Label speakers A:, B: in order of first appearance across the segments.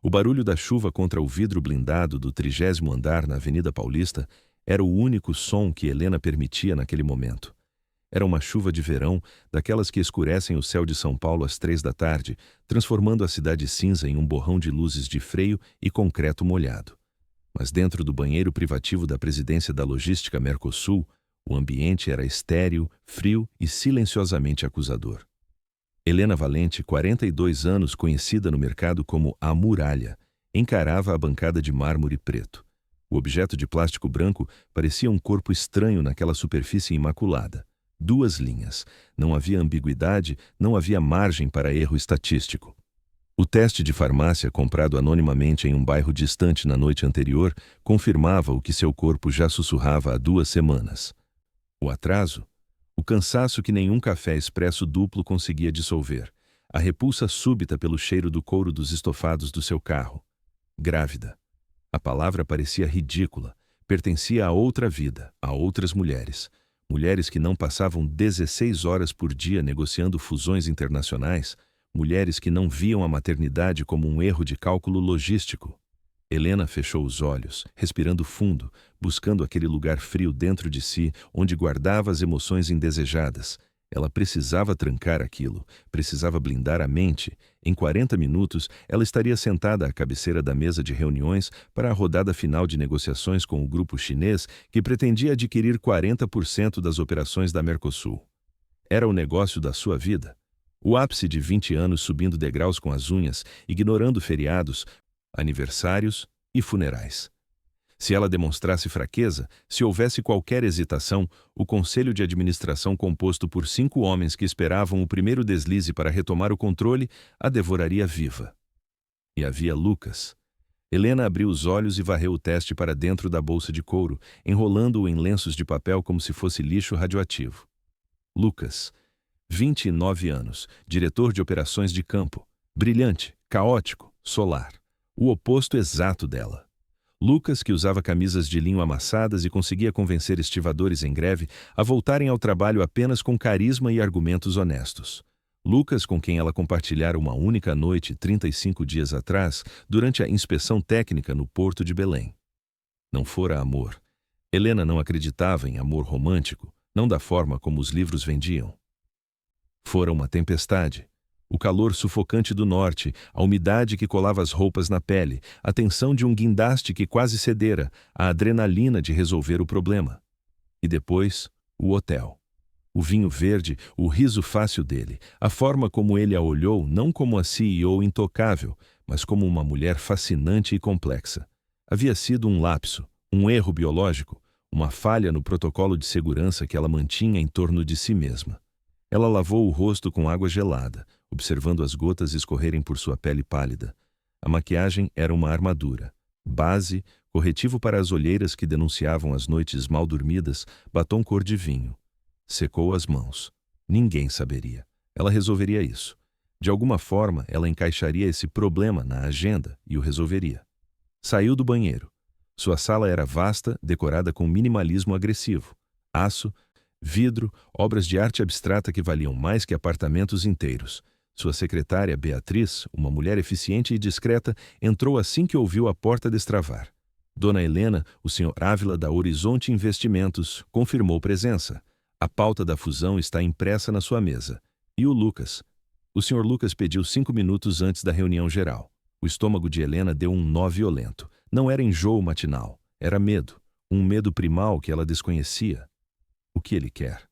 A: O barulho da chuva contra o vidro blindado do 30º andar na Avenida Paulista era o único som que Helena permitia naquele momento. Era uma chuva de verão, daquelas que escurecem o céu de São Paulo às 3 da tarde, transformando a cidade cinza em um borrão de luzes de freio e concreto molhado. Mas dentro do banheiro privativo da presidência da logística Mercosul, o ambiente era estéril, frio e silenciosamente acusador. Helena Valente, 42 anos, conhecida no mercado como a Muralha, encarava a bancada de mármore preto. O objeto de plástico branco parecia um corpo estranho naquela superfície imaculada. 2 linhas. Não havia ambiguidade, não havia margem para erro estatístico. O teste de farmácia comprado anonimamente em um bairro distante na noite anterior confirmava o que seu corpo já sussurrava há 2 semanas. O atraso? O cansaço que nenhum café expresso duplo conseguia dissolver. A repulsa súbita pelo cheiro do couro dos estofados do seu carro. Grávida. A palavra parecia ridícula. Pertencia a outra vida, a outras mulheres. Mulheres que não passavam 16 horas por dia negociando fusões internacionais. Mulheres que não viam a maternidade como um erro de cálculo logístico. Helena fechou os olhos, respirando fundo, buscando aquele lugar frio dentro de si, onde guardava as emoções indesejadas. Ela precisava trancar aquilo, precisava blindar a mente. Em 40 minutos, ela estaria sentada à cabeceira da mesa de reuniões para a rodada final de negociações com o grupo chinês que pretendia adquirir 40% das operações da Mercosul. Era o negócio da sua vida. O ápice de 20 anos subindo degraus com as unhas, ignorando feriados, aniversários e funerais. Se ela demonstrasse fraqueza, se houvesse qualquer hesitação, o conselho de administração composto por 5 homens que esperavam o primeiro deslize para retomar o controle, a devoraria viva. E havia Lucas. Helena abriu os olhos e varreu o teste para dentro da bolsa de couro, enrolando-o em lenços de papel como se fosse lixo radioativo. Lucas, 29 anos, diretor de operações de campo, brilhante, caótico, solar. O oposto exato dela. Lucas, que usava camisas de linho amassadas e conseguia convencer estivadores em greve a voltarem ao trabalho apenas com carisma e argumentos honestos. Lucas, com quem ela compartilhara uma única noite 35 dias atrás, durante a inspeção técnica no Porto de Belém. Não fora amor. Helena não acreditava em amor romântico, não da forma como os livros vendiam. Fora uma tempestade. O calor sufocante do norte, a umidade que colava as roupas na pele, a tensão de um guindaste que quase cedera, a adrenalina de resolver o problema. E depois, o hotel. O vinho verde, o riso fácil dele, a forma como ele a olhou não como a CEO intocável, mas como uma mulher fascinante e complexa. Havia sido um lapso, um erro biológico, uma falha no protocolo de segurança que ela mantinha em torno de si mesma. Ela lavou o rosto com água gelada, observando as gotas escorrerem por sua pele pálida. A maquiagem era uma armadura. Base, corretivo para as olheiras que denunciavam as noites mal dormidas, batom cor de vinho. Secou as mãos. Ninguém saberia. Ela resolveria isso. De alguma forma, ela encaixaria esse problema na agenda e o resolveria. Saiu do banheiro. Sua sala era vasta, decorada com minimalismo agressivo. Aço, vidro, obras de arte abstrata que valiam mais que apartamentos inteiros. Sua secretária, Beatriz, uma mulher eficiente e discreta, entrou assim que ouviu a porta destravar. Dona Helena, o Sr. Ávila da Horizonte Investimentos, confirmou presença. A pauta da fusão está impressa na sua mesa. E o Lucas? O Sr. Lucas pediu 5 minutos antes da reunião geral. O estômago de Helena deu um nó violento. Não era enjoo matinal, era medo. Um medo primal que ela desconhecia. O que ele quer?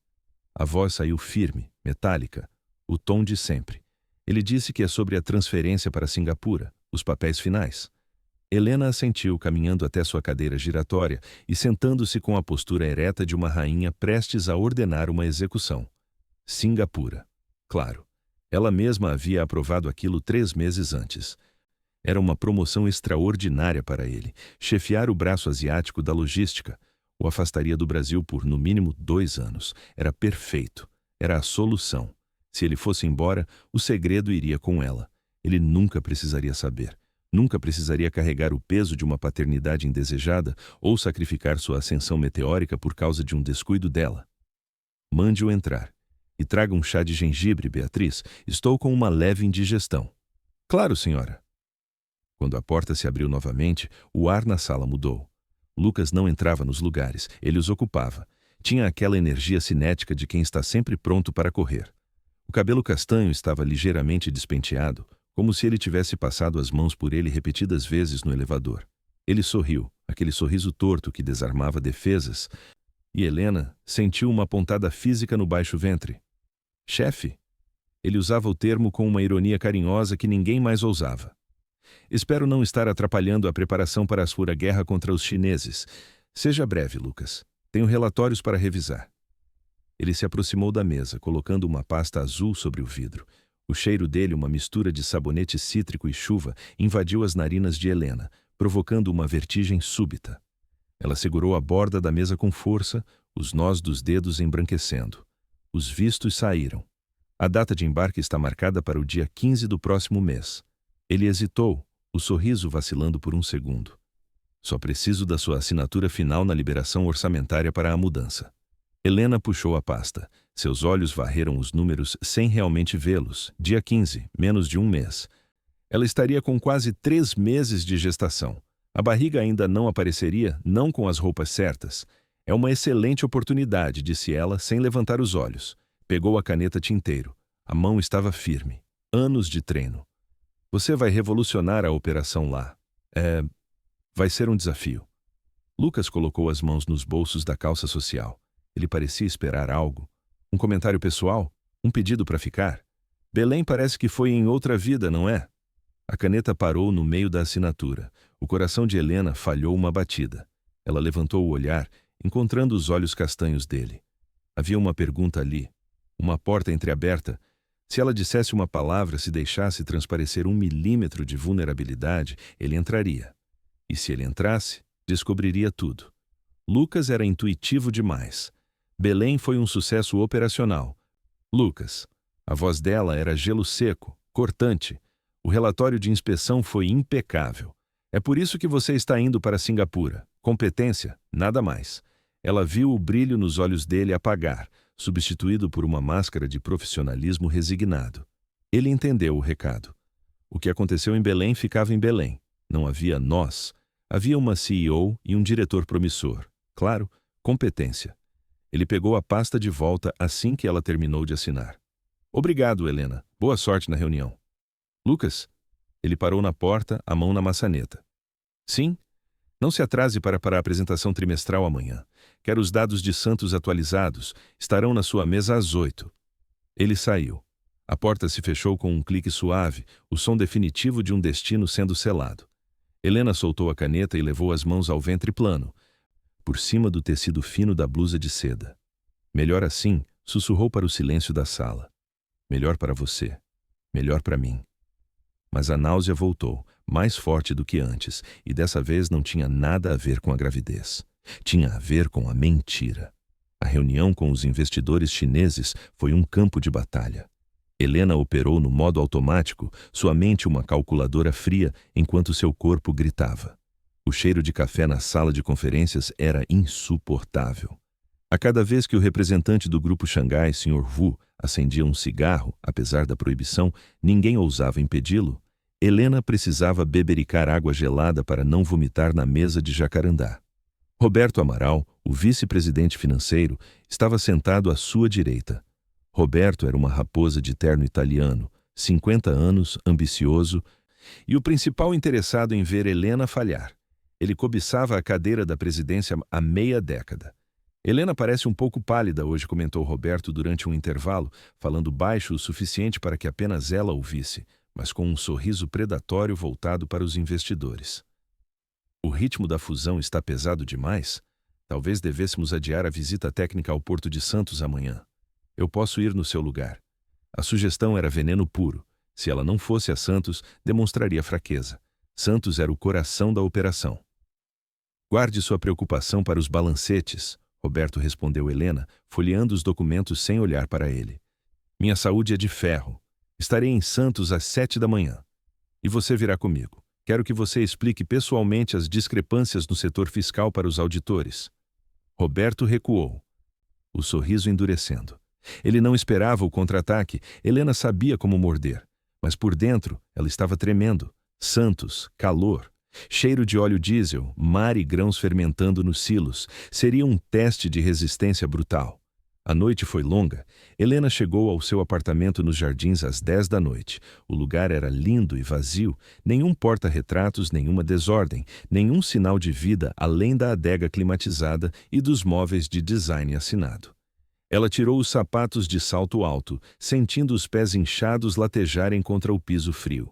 A: A voz saiu firme, metálica, o tom de sempre. Ele disse que é sobre a transferência para Singapura, os papéis finais. Helena assentiu, caminhando até sua cadeira giratória e sentando-se com a postura ereta de uma rainha prestes a ordenar uma execução. Singapura. Claro. Ela mesma havia aprovado aquilo 3 meses antes. Era uma promoção extraordinária para ele, chefiar o braço asiático da logística. O afastaria do Brasil por, no mínimo, 2 anos. Era perfeito. Era a solução. Se ele fosse embora, o segredo iria com ela. Ele nunca precisaria saber. Nunca precisaria carregar o peso de uma paternidade indesejada ou sacrificar sua ascensão meteórica por causa de um descuido dela. Mande-o entrar. E traga um chá de gengibre, Beatriz. Estou com uma leve indigestão. Claro, senhora. Quando a porta se abriu novamente, o ar na sala mudou. Lucas não entrava nos lugares, ele os ocupava. Tinha aquela energia cinética de quem está sempre pronto para correr. O cabelo castanho estava ligeiramente despenteado, como se ele tivesse passado as mãos por ele repetidas vezes no elevador. Ele sorriu, aquele sorriso torto que desarmava defesas, e Helena sentiu uma pontada física no baixo ventre. Chefe? Ele usava o termo com uma ironia carinhosa que ninguém mais ousava. Espero não estar atrapalhando a preparação para a sua guerra contra os chineses. Seja breve, Lucas. Tenho relatórios para revisar. Ele se aproximou da mesa, colocando uma pasta azul sobre o vidro. O cheiro dele, uma mistura de sabonete cítrico e chuva, invadiu as narinas de Helena, provocando uma vertigem súbita. Ela segurou a borda da mesa com força, os nós dos dedos embranquecendo. Os vistos saíram. A data de embarque está marcada para o dia 15 do próximo mês. Ele hesitou, o sorriso vacilando por um segundo. Só preciso da sua assinatura final na liberação orçamentária para a mudança. Helena puxou a pasta. Seus olhos varreram os números sem realmente vê-los. Dia 15, menos de um mês. Ela estaria com quase 3 meses de gestação. A barriga ainda não apareceria, não com as roupas certas. É uma excelente oportunidade, disse ela, sem levantar os olhos. Pegou a caneta tinteiro. A mão estava firme. Anos de treino. Você vai revolucionar a operação lá. Vai ser um desafio. Lucas colocou as mãos nos bolsos da calça social. Ele parecia esperar algo. Um comentário pessoal? Um pedido para ficar? Belém parece que foi em outra vida, não é? A caneta parou no meio da assinatura. O coração de Helena falhou uma batida. Ela levantou o olhar, encontrando os olhos castanhos dele. Havia uma pergunta ali. Uma porta entreaberta. Se ela dissesse uma palavra, se deixasse transparecer 1 milímetro de vulnerabilidade, ele entraria. E se ele entrasse, descobriria tudo. Lucas era intuitivo demais. Belém foi um sucesso operacional. Lucas. A voz dela era gelo seco, cortante. O relatório de inspeção foi impecável. É por isso que você está indo para Singapura. Competência, nada mais. Ela viu o brilho nos olhos dele apagar, substituído por uma máscara de profissionalismo resignado. Ele entendeu o recado. O que aconteceu em Belém ficava em Belém. Não havia nós. Havia uma CEO e um diretor promissor. Claro, competência. Ele pegou a pasta de volta assim que ela terminou de assinar. Obrigado, Helena. Boa sorte na reunião. Lucas? Ele parou na porta, a mão na maçaneta. Sim? Não se atrase para a apresentação trimestral amanhã. Quero os dados de Santos atualizados. Estarão na sua mesa às 8. Ele saiu. A porta se fechou com um clique suave, o som definitivo de um destino sendo selado. Helena soltou a caneta e levou as mãos ao ventre plano, por cima do tecido fino da blusa de seda. Melhor assim, sussurrou para o silêncio da sala. Melhor para você. Melhor para mim. Mas a náusea voltou, mais forte do que antes, e dessa vez não tinha nada a ver com a gravidez. Tinha a ver com a mentira. A reunião com os investidores chineses foi um campo de batalha. Helena operou no modo automático, sua mente uma calculadora fria, enquanto seu corpo gritava. O cheiro de café na sala de conferências era insuportável. A cada vez que o representante do grupo Xangai, Sr. Wu, acendia um cigarro, apesar da proibição, ninguém ousava impedi-lo. Helena precisava bebericar água gelada para não vomitar na mesa de jacarandá. Roberto Amaral, o vice-presidente financeiro, estava sentado à sua direita. Roberto era uma raposa de terno italiano, 50 anos, ambicioso, e o principal interessado em ver Helena falhar. Ele cobiçava a cadeira da presidência há meia década. Helena parece um pouco pálida hoje, comentou Roberto durante um intervalo, falando baixo o suficiente para que apenas ela ouvisse, mas com um sorriso predatório voltado para os investidores. O ritmo da fusão está pesado demais? Talvez devêssemos adiar a visita técnica ao Porto de Santos amanhã. Eu posso ir no seu lugar. A sugestão era veneno puro. Se ela não fosse a Santos, demonstraria fraqueza. Santos era o coração da operação. Guarde sua preocupação para os balancetes, Roberto respondeu Helena, folheando os documentos sem olhar para ele. Minha saúde é de ferro. Estarei em Santos às 7 da manhã. E você virá comigo. Quero que você explique pessoalmente as discrepâncias no setor fiscal para os auditores. Roberto recuou, o sorriso endurecendo. Ele não esperava o contra-ataque. Helena sabia como morder, mas por dentro ela estava tremendo. Santos, calor. Cheiro de óleo diesel, mar e grãos fermentando nos silos. Seria um teste de resistência brutal. A noite foi longa. Helena chegou ao seu apartamento nos Jardins às 10 da noite. O lugar era lindo e vazio, nenhum porta-retratos, nenhuma desordem, nenhum sinal de vida além da adega climatizada e dos móveis de design assinado. Ela tirou os sapatos de salto alto, sentindo os pés inchados latejarem contra o piso frio.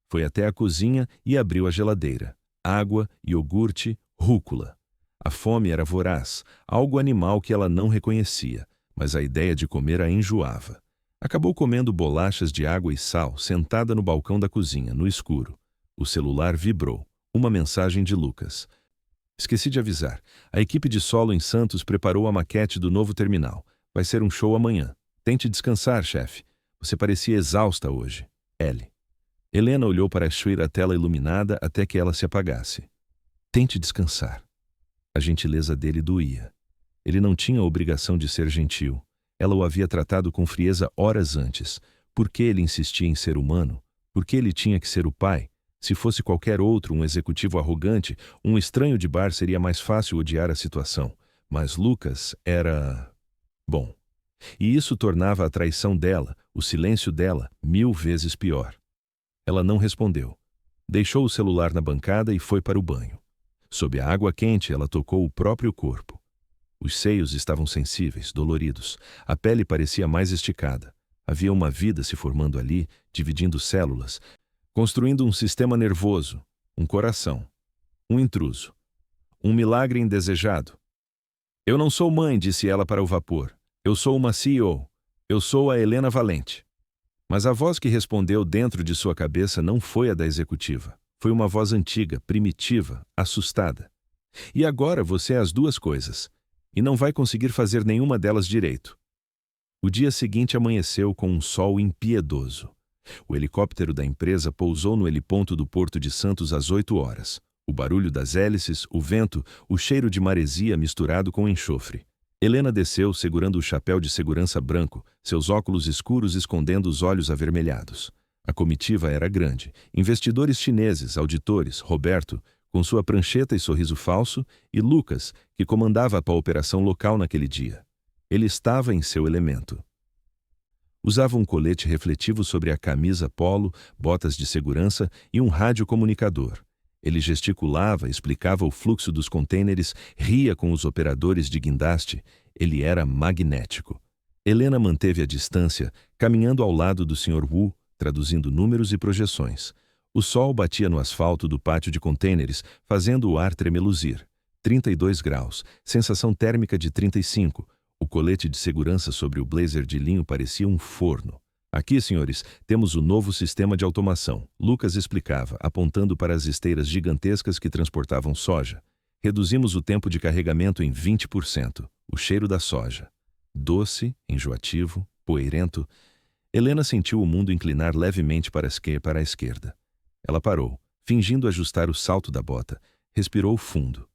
A: Foi até a cozinha e abriu a geladeira. Água, iogurte, rúcula. A fome era voraz, algo animal que ela não reconhecia, mas a ideia de comer a enjoava. Acabou comendo bolachas de água e sal, sentada no balcão da cozinha, no escuro. O celular vibrou. Uma mensagem de Lucas. Esqueci de avisar. A equipe de solo em Santos preparou a maquete do novo terminal. Vai ser um show amanhã. Tente descansar, chefe. Você parecia exausta hoje. L. Helena olhou para a tela iluminada até que ela se apagasse. Tente descansar. A gentileza dele doía. Ele não tinha a obrigação de ser gentil. Ela o havia tratado com frieza horas antes. Por que ele insistia em ser humano? Por que ele tinha que ser o pai? Se fosse qualquer outro, um executivo arrogante, um estranho de bar, seria mais fácil odiar a situação. Mas Lucas era... bom. E isso tornava a traição dela, o silêncio dela, 1000 vezes pior. Ela não respondeu. Deixou o celular na bancada e foi para o banho. Sob a água quente, ela tocou o próprio corpo. Os seios estavam sensíveis, doloridos. A pele parecia mais esticada. Havia uma vida se formando ali, dividindo células, construindo um sistema nervoso, um coração, um intruso, um milagre indesejado. Eu não sou mãe, disse ela para o vapor. Eu sou uma CEO. Eu sou a Helena Valente. Mas a voz que respondeu dentro de sua cabeça não foi a da executiva. Foi uma voz antiga, primitiva, assustada. E agora você é as duas coisas. E não vai conseguir fazer nenhuma delas direito. O dia seguinte amanheceu com um sol impiedoso. O helicóptero da empresa pousou no heliponto do Porto de Santos às 8 horas. O barulho das hélices, o vento, o cheiro de maresia misturado com enxofre. Helena desceu segurando o chapéu de segurança branco, seus óculos escuros escondendo os olhos avermelhados. A comitiva era grande. Investidores chineses, auditores, Roberto, com sua prancheta e sorriso falso, e Lucas, que comandava a operação local naquele dia. Ele estava em seu elemento. Usava um colete refletivo sobre a camisa polo, botas de segurança e um radiocomunicador. Ele gesticulava, explicava o fluxo dos contêineres, ria com os operadores de guindaste. Ele era magnético. Helena manteve a distância, caminhando ao lado do Sr. Wu, traduzindo números e projeções. O sol batia no asfalto do pátio de contêineres, fazendo o ar tremeluzir. 32 graus, sensação térmica de 35. O colete de segurança sobre o blazer de linho parecia um forno. Aqui, senhores, temos o novo sistema de automação, Lucas explicava, apontando para as esteiras gigantescas que transportavam soja. Reduzimos o tempo de carregamento em 20%. O cheiro da soja. Doce, enjoativo, poeirento. Helena sentiu o mundo inclinar levemente para a esquerda. Ela parou, fingindo ajustar o salto da bota. Respirou fundo.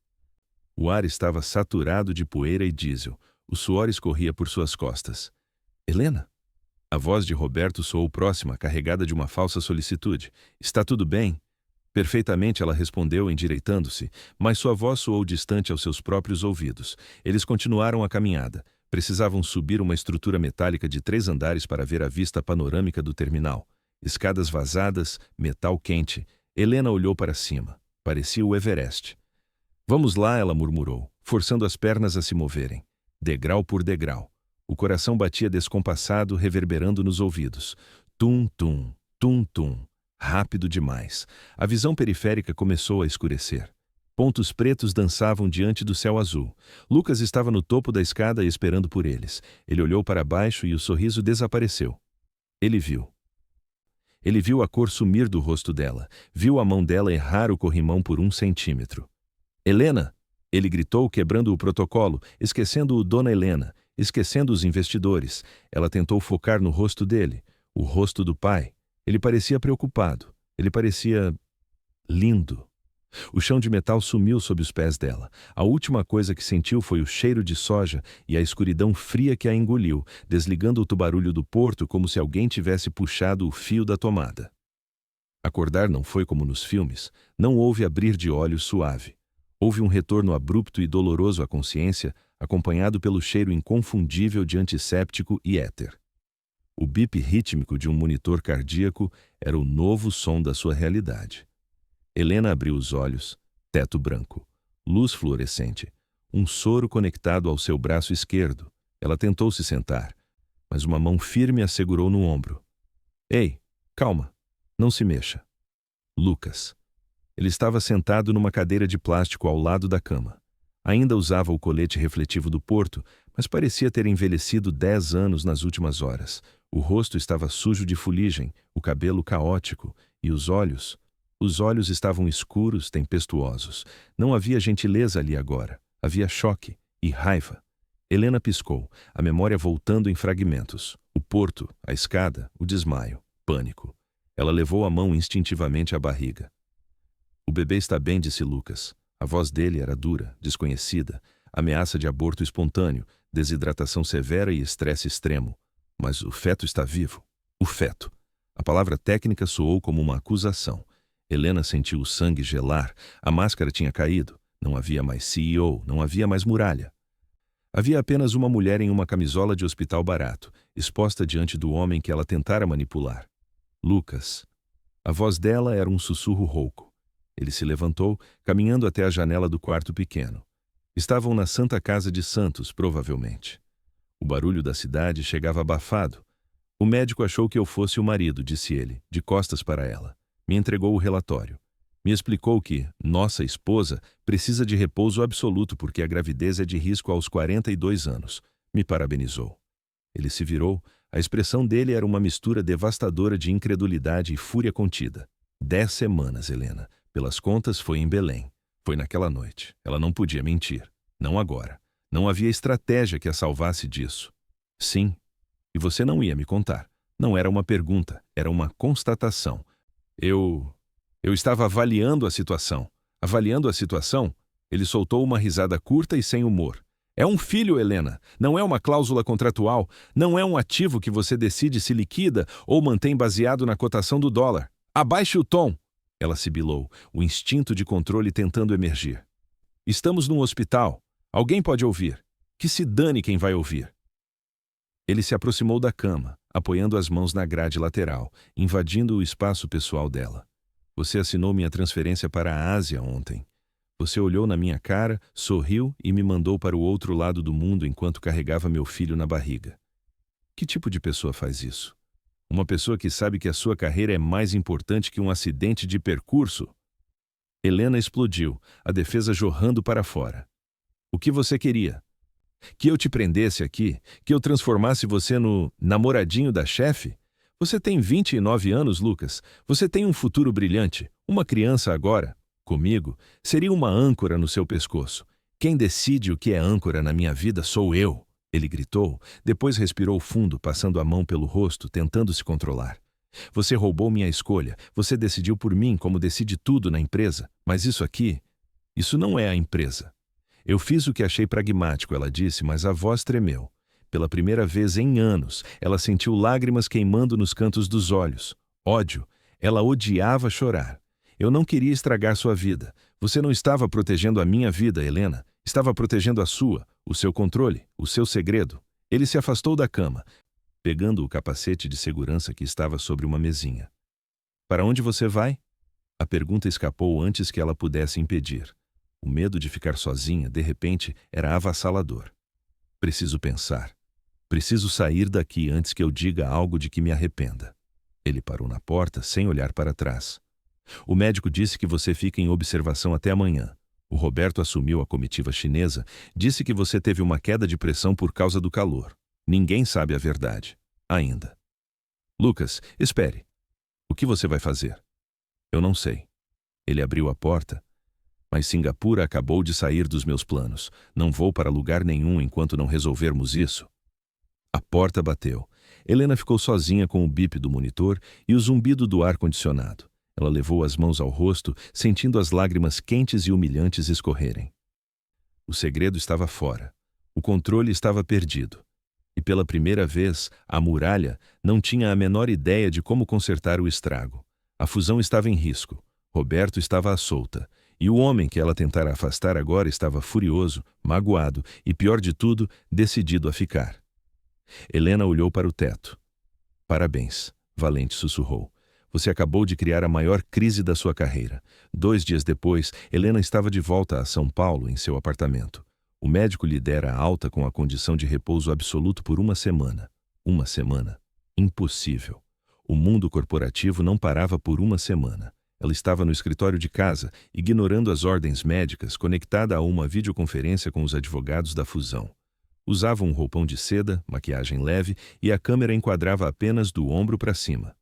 A: O ar estava saturado de poeira e diesel. O suor escorria por suas costas. Helena? A voz de Roberto soou próxima, carregada de uma falsa solicitude. Está tudo bem? Perfeitamente, ela respondeu, endireitando-se, mas sua voz soou distante aos seus próprios ouvidos. Eles continuaram a caminhada. Precisavam subir uma estrutura metálica de 3 andares para ver a vista panorâmica do terminal. Escadas vazadas, metal quente. Helena olhou para cima. Parecia o Everest. Vamos lá, ela murmurou, forçando as pernas a se moverem. Degrau por degrau. O coração batia descompassado, reverberando nos ouvidos. Tum-tum, tum-tum. Rápido demais. A visão periférica começou a escurecer. Pontos pretos dançavam diante do céu azul. Lucas estava no topo da escada esperando por eles. Ele olhou para baixo e o sorriso desapareceu. Ele viu. Ele viu a cor sumir do rosto dela. Viu a mão dela errar o corrimão por 1 centímetro. Helena! Ele gritou, quebrando o protocolo, esquecendo o Dona Helena, esquecendo os investidores. Ela tentou focar no rosto dele, o rosto do pai. Ele parecia preocupado. Ele parecia... lindo. O chão de metal sumiu sob os pés dela. A última coisa que sentiu foi o cheiro de soja e a escuridão fria que a engoliu, desligando o tubarulho do porto como se alguém tivesse puxado o fio da tomada. Acordar não foi como nos filmes, não houve abrir de olhos suave. Houve um retorno abrupto e doloroso à consciência, acompanhado pelo cheiro inconfundível de antisséptico e éter. O bip rítmico de um monitor cardíaco era o novo som da sua realidade. Helena abriu os olhos, teto branco, luz fluorescente, um soro conectado ao seu braço esquerdo. Ela tentou se sentar, mas uma mão firme a segurou no ombro. Ei, calma, não se mexa. Lucas. Ele estava sentado numa cadeira de plástico ao lado da cama. Ainda usava o colete refletivo do Porto, mas parecia ter envelhecido 10 anos nas últimas horas. O rosto estava sujo de fuligem, o cabelo caótico, e os olhos estavam escuros, tempestuosos. Não havia gentileza ali agora. Havia choque e raiva. Helena piscou, a memória voltando em fragmentos. O Porto, a escada, o desmaio, pânico. Ela levou a mão instintivamente à barriga. O bebê está bem, disse Lucas. A voz dele era dura, desconhecida, ameaça de aborto espontâneo, desidratação severa e estresse extremo. Mas o feto está vivo. O feto. A palavra técnica soou como uma acusação. Helena sentiu o sangue gelar, a máscara tinha caído. Não havia mais CEO, não havia mais muralha. Havia apenas uma mulher em uma camisola de hospital barato, exposta diante do homem que ela tentara manipular. Lucas. A voz dela era um sussurro rouco. Ele se levantou, caminhando até a janela do quarto pequeno. Estavam na Santa Casa de Santos, provavelmente. O barulho da cidade chegava abafado. O médico achou que eu fosse o marido, disse ele, de costas para ela. Me entregou o relatório. Me explicou que nossa esposa precisa de repouso absoluto porque a gravidez é de risco aos 42 anos. Me parabenizou. Ele se virou. A expressão dele era uma mistura devastadora de incredulidade e fúria contida. 10 semanas, Helena. Pelas contas, foi em Belém. Foi naquela noite. Ela não podia mentir. Não agora. Não havia estratégia que a salvasse disso. Sim. E você não ia me contar. Não era uma pergunta, era uma constatação. Eu estava avaliando a situação. Avaliando a situação? Ele soltou uma risada curta e sem humor. É um filho, Helena. Não é uma cláusula contratual. Não é um ativo que você decide se liquida ou mantém baseado na cotação do dólar. Abaixe o tom. Ela sibilou, o instinto de controle tentando emergir. Estamos num hospital. Alguém pode ouvir. Que se dane quem vai ouvir. Ele se aproximou da cama, apoiando as mãos na grade lateral, invadindo o espaço pessoal dela. Você assinou minha transferência para a Ásia ontem. Você olhou na minha cara, sorriu e me mandou para o outro lado do mundo enquanto carregava meu filho na barriga. Que tipo de pessoa faz isso? Uma pessoa que sabe que a sua carreira é mais importante que um acidente de percurso? Helena explodiu, a defesa jorrando para fora. O que você queria? Que eu te prendesse aqui? Que eu transformasse você no namoradinho da chefe? Você tem 29 anos, Lucas. Você tem um futuro brilhante. Uma criança agora. Comigo, seria uma âncora no seu pescoço. Quem decide o que é âncora na minha vida sou eu. Ele gritou, depois respirou fundo, passando a mão pelo rosto, tentando se controlar. Você roubou minha escolha. Você decidiu por mim como decide tudo na empresa. Mas isso não é a empresa. Eu fiz o que achei pragmático, ela disse, mas a voz tremeu. Pela primeira vez em anos, ela sentiu lágrimas queimando nos cantos dos olhos. Ódio. Ela odiava chorar. Eu não queria estragar sua vida. Você não estava protegendo a minha vida, Helena. Estava protegendo a sua, o seu controle, o seu segredo. Ele se afastou da cama, pegando o capacete de segurança que estava sobre uma mesinha. Para onde você vai? A pergunta escapou antes que ela pudesse impedir. O medo de ficar sozinha, de repente, era avassalador. Preciso pensar. Preciso sair daqui antes que eu diga algo de que me arrependa. Ele parou na porta, sem olhar para trás. O médico disse que você fica em observação até amanhã. O Roberto assumiu a comitiva chinesa, disse que você teve uma queda de pressão por causa do calor. Ninguém sabe a verdade. Ainda. Lucas, espere. O que você vai fazer? Eu não sei. Ele abriu a porta. Mas Singapura acabou de sair dos meus planos. Não vou para lugar nenhum enquanto não resolvermos isso. A porta bateu. Helena ficou sozinha com o bip do monitor e o zumbido do ar-condicionado. Ela levou as mãos ao rosto, sentindo as lágrimas quentes e humilhantes escorrerem. O segredo estava fora. O controle estava perdido. E pela primeira vez, a muralha não tinha a menor ideia de como consertar o estrago. A fusão estava em risco. Roberto estava à solta. E o homem que ela tentara afastar agora estava furioso, magoado e, pior de tudo, decidido a ficar. Helena olhou para o teto. Parabéns, Valente sussurrou. Você acabou de criar a maior crise da sua carreira. 2 dias depois, Helena estava de volta a São Paulo em seu apartamento. O médico lhe dera alta com a condição de repouso absoluto por 1 semana. 1 semana? Impossível. O mundo corporativo não parava por 1 semana. Ela estava no escritório de casa, ignorando as ordens médicas, conectada a uma videoconferência com os advogados da fusão. Usava um roupão de seda, maquiagem leve, e a câmera enquadrava apenas do ombro para cima.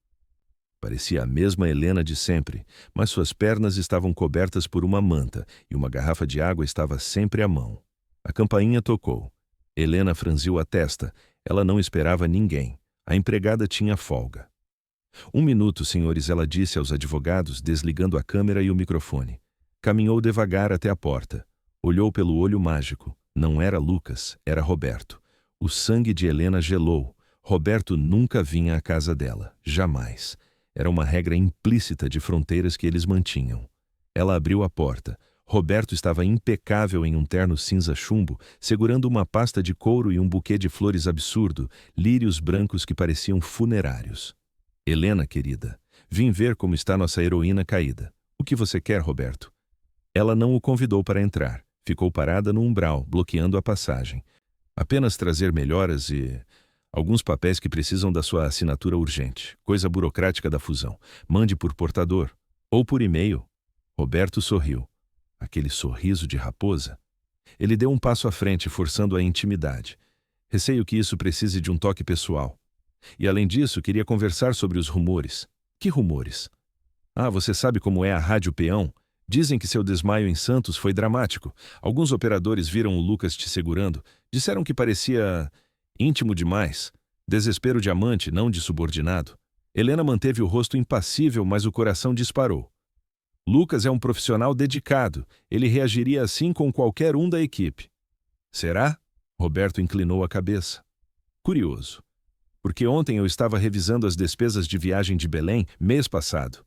A: Parecia a mesma Helena de sempre, mas suas pernas estavam cobertas por uma manta e uma garrafa de água estava sempre à mão. A campainha tocou. Helena franziu a testa. Ela não esperava ninguém. A empregada tinha folga. 1 minuto, senhores, ela disse aos advogados, desligando a câmera e o microfone. Caminhou devagar até a porta. Olhou pelo olho mágico. Não era Lucas, era Roberto. O sangue de Helena gelou. Roberto nunca vinha à casa dela. Jamais. Era uma regra implícita de fronteiras que eles mantinham. Ela abriu a porta. Roberto estava impecável em um terno cinza chumbo, segurando uma pasta de couro e um buquê de flores absurdo, lírios brancos que pareciam funerários. Helena, querida, vim ver como está nossa heroína caída. O que você quer, Roberto? Ela não o convidou para entrar. Ficou parada no umbral, bloqueando a passagem. Apenas trazer melhoras e alguns papéis que precisam da sua assinatura urgente. Coisa burocrática da fusão. Mande por portador. Ou por e-mail. Roberto sorriu. Aquele sorriso de raposa. Ele deu um passo à frente, forçando a intimidade. Receio que isso precise de um toque pessoal. E além disso, queria conversar sobre os rumores. Que rumores? Ah, você sabe como é a Rádio Peão? Dizem que seu desmaio em Santos foi dramático. Alguns operadores viram o Lucas te segurando. Disseram que parecia íntimo demais. Desespero de amante, não de subordinado. Helena manteve o rosto impassível, mas o coração disparou. Lucas é um profissional dedicado. Ele reagiria assim com qualquer um da equipe. Será? Roberto inclinou a cabeça. Curioso. Porque ontem eu estava revisando as despesas de viagem de Belém, mês passado.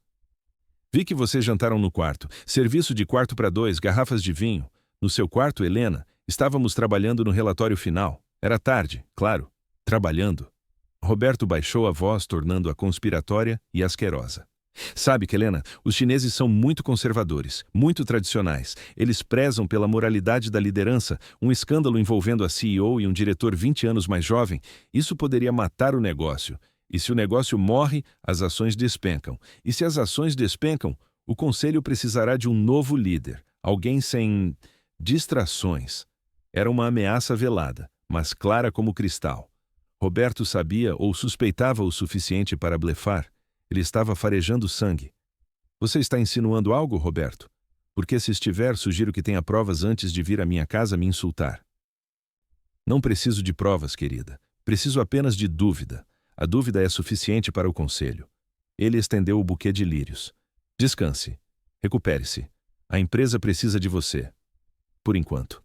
A: Vi que vocês jantaram no quarto. Serviço de quarto para 2, garrafas de vinho. No seu quarto, Helena, estávamos trabalhando no relatório final. Era tarde, claro. Trabalhando. Roberto baixou a voz, tornando-a conspiratória e asquerosa. Sabe, Helena, os chineses são muito conservadores, muito tradicionais. Eles prezam pela moralidade da liderança. Um escândalo envolvendo a CEO e um diretor 20 anos mais jovem, isso poderia matar o negócio. E se o negócio morre, as ações despencam. E se as ações despencam, o conselho precisará de um novo líder. Alguém sem distrações. Era uma ameaça velada, mas clara como cristal. Roberto sabia ou suspeitava o suficiente para blefar. Ele estava farejando sangue. Você está insinuando algo, Roberto? Porque se estiver, sugiro que tenha provas antes de vir à minha casa me insultar. Não preciso de provas, querida. Preciso apenas de dúvida. A dúvida é suficiente para o conselho. Ele estendeu o buquê de lírios. Descanse. Recupere-se. A empresa precisa de você. Por enquanto.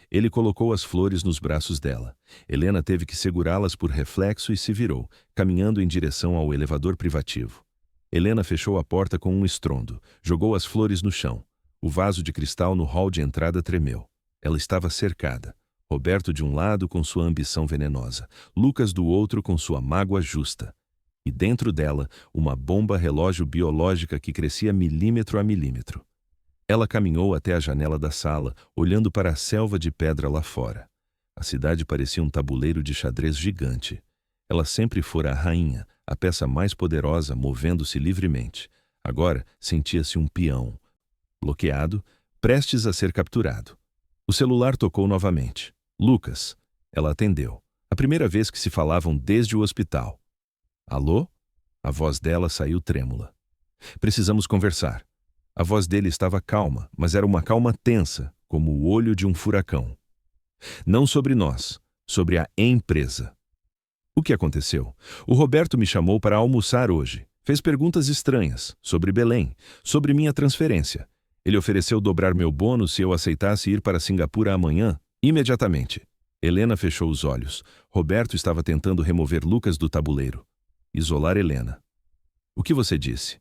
A: Ele colocou as flores nos braços dela. Helena teve que segurá-las por reflexo e se virou, caminhando em direção ao elevador privativo. Helena fechou a porta com um estrondo, jogou as flores no chão. O vaso de cristal no hall de entrada tremeu. Ela estava cercada. Roberto de um lado com sua ambição venenosa, Lucas do outro com sua mágoa justa. E dentro dela, uma bomba relógio biológica que crescia milímetro a milímetro. Ela caminhou até a janela da sala, olhando para a selva de pedra lá fora. A cidade parecia um tabuleiro de xadrez gigante. Ela sempre fora a rainha, a peça mais poderosa, movendo-se livremente. Agora sentia-se um peão, bloqueado, prestes a ser capturado. O celular tocou novamente. Lucas. Ela atendeu. A primeira vez que se falavam desde o hospital. Alô? A voz dela saiu trêmula. Precisamos conversar. A voz dele estava calma, mas era uma calma tensa, como o olho de um furacão. Não sobre nós, sobre a empresa. O que aconteceu? O Roberto me chamou para almoçar hoje. Fez perguntas estranhas, sobre Belém, sobre minha transferência. Ele ofereceu dobrar meu bônus se eu aceitasse ir para Singapura amanhã, imediatamente. Helena fechou os olhos. Roberto estava tentando remover Lucas do tabuleiro. Isolar Helena. O que você disse?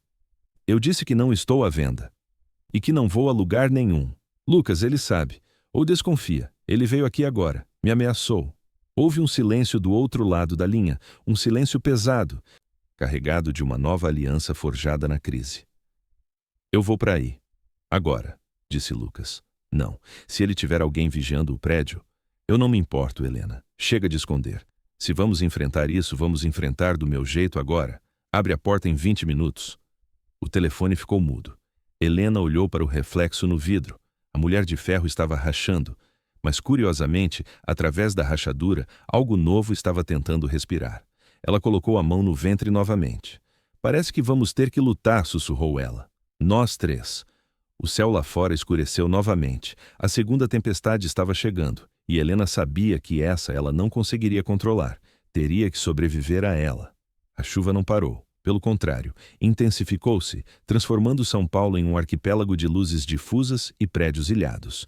A: Eu disse que não estou à venda. E que não vou a lugar nenhum. Lucas, ele sabe. Ou desconfia. Ele veio aqui agora. Me ameaçou. Houve um silêncio do outro lado da linha. Um silêncio pesado, carregado de uma nova aliança forjada na crise. Eu vou para aí. Agora, disse Lucas. Não. Se ele tiver alguém vigiando o prédio... Eu não me importo, Helena. Chega de esconder. Se vamos enfrentar isso, vamos enfrentar do meu jeito agora. Abre a porta em 20 minutos. O telefone ficou mudo. Helena olhou para o reflexo no vidro. A mulher de ferro estava rachando, mas curiosamente, através da rachadura, algo novo estava tentando respirar. Ela colocou a mão no ventre novamente. Parece que vamos ter que lutar, sussurrou ela. Nós três. O céu lá fora escureceu novamente. A segunda tempestade estava chegando, e Helena sabia que essa ela não conseguiria controlar. Teria que sobreviver a ela. A chuva não parou. Pelo contrário, intensificou-se, transformando São Paulo em um arquipélago de luzes difusas e prédios ilhados.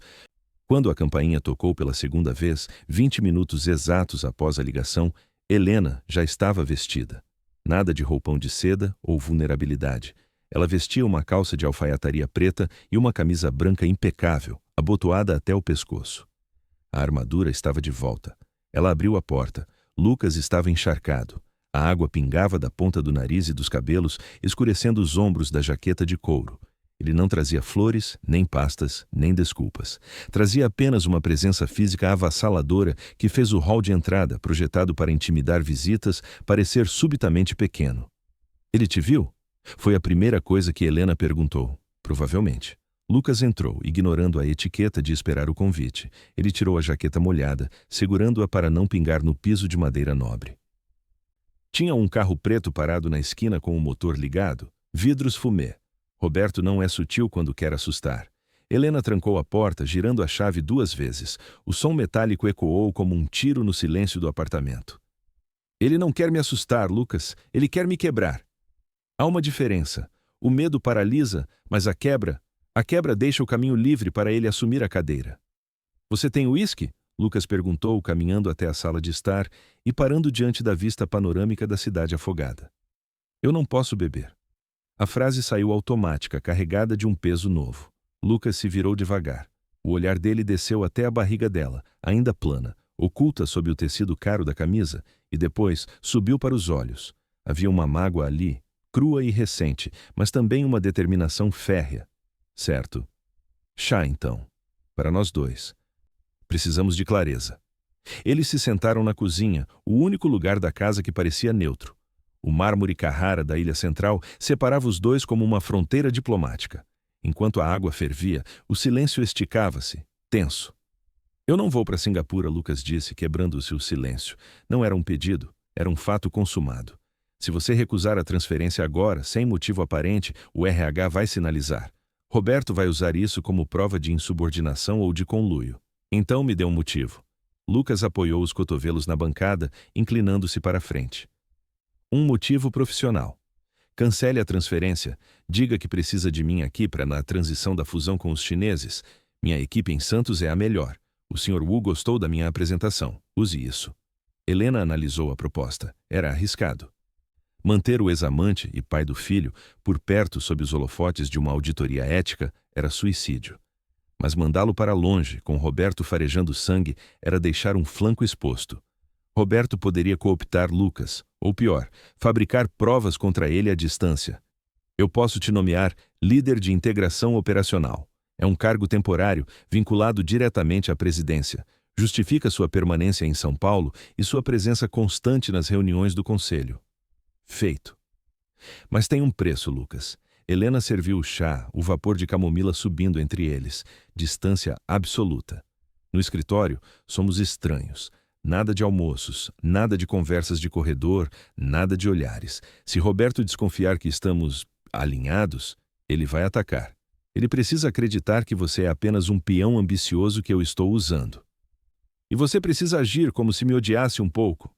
A: Quando a campainha tocou pela segunda vez, 20 minutos exatos após a ligação, Helena já estava vestida. Nada de roupão de seda ou vulnerabilidade. Ela vestia uma calça de alfaiataria preta e uma camisa branca impecável, abotoada até o pescoço. A armadura estava de volta. Ela abriu a porta. Lucas estava encharcado. A água pingava da ponta do nariz e dos cabelos, escurecendo os ombros da jaqueta de couro. Ele não trazia flores, nem pastas, nem desculpas. Trazia apenas uma presença física avassaladora que fez o hall de entrada, projetado para intimidar visitas, parecer subitamente pequeno. Ele te viu? Foi a primeira coisa que Helena perguntou. Provavelmente. Lucas entrou, ignorando a etiqueta de esperar o convite. Ele tirou a jaqueta molhada, segurando-a para não pingar no piso de madeira nobre. Tinha um carro preto parado na esquina com o motor ligado, vidros fumê. Roberto não é sutil quando quer assustar. Helena trancou a porta, girando a chave 2 vezes. O som metálico ecoou como um tiro no silêncio do apartamento. Ele não quer me assustar, Lucas. Ele quer me quebrar. Há uma diferença. O medo paralisa, mas a quebra deixa o caminho livre para ele assumir a cadeira. Você tem uísque? Lucas perguntou, caminhando até a sala de estar e parando diante da vista panorâmica da cidade afogada. Eu não posso beber. A frase saiu automática, carregada de um peso novo. Lucas se virou devagar. O olhar dele desceu até a barriga dela, ainda plana, oculta sob o tecido caro da camisa, e depois subiu para os olhos. Havia uma mágoa ali, crua e recente, mas também uma determinação férrea. Certo. Chá, então. Para nós dois. Precisamos de clareza. Eles se sentaram na cozinha, o único lugar da casa que parecia neutro. O mármore Carrara da ilha central separava os dois como uma fronteira diplomática. Enquanto a água fervia, o silêncio esticava-se, tenso. Eu não vou para Singapura, Lucas disse, quebrando-se o silêncio. Não era um pedido, era um fato consumado. Se você recusar a transferência agora, sem motivo aparente, o RH vai sinalizar. Roberto vai usar isso como prova de insubordinação ou de conluio. Então me dê um motivo. Lucas apoiou os cotovelos na bancada, inclinando-se para a frente. Um motivo profissional. Cancele a transferência. Diga que precisa de mim aqui para na transição da fusão com os chineses. Minha equipe em Santos é a melhor. O Sr. Wu gostou da minha apresentação. Use isso. Helena analisou a proposta. Era arriscado. Manter o ex-amante e pai do filho por perto sob os holofotes de uma auditoria ética era suicídio. Mas mandá-lo para longe, com Roberto farejando sangue, era deixar um flanco exposto. Roberto poderia cooptar Lucas, ou pior, fabricar provas contra ele à distância. Eu posso te nomear líder de integração operacional. É um cargo temporário, vinculado diretamente à presidência. Justifica sua permanência em São Paulo e sua presença constante nas reuniões do conselho. Feito. Mas tem um preço, Lucas. Helena serviu o chá, o vapor de camomila subindo entre eles. Distância absoluta. No escritório, somos estranhos. Nada de almoços, nada de conversas de corredor, nada de olhares. Se Roberto desconfiar que estamos alinhados, ele vai atacar. Ele precisa acreditar que você é apenas um peão ambicioso que eu estou usando. E você precisa agir como se me odiasse um pouco.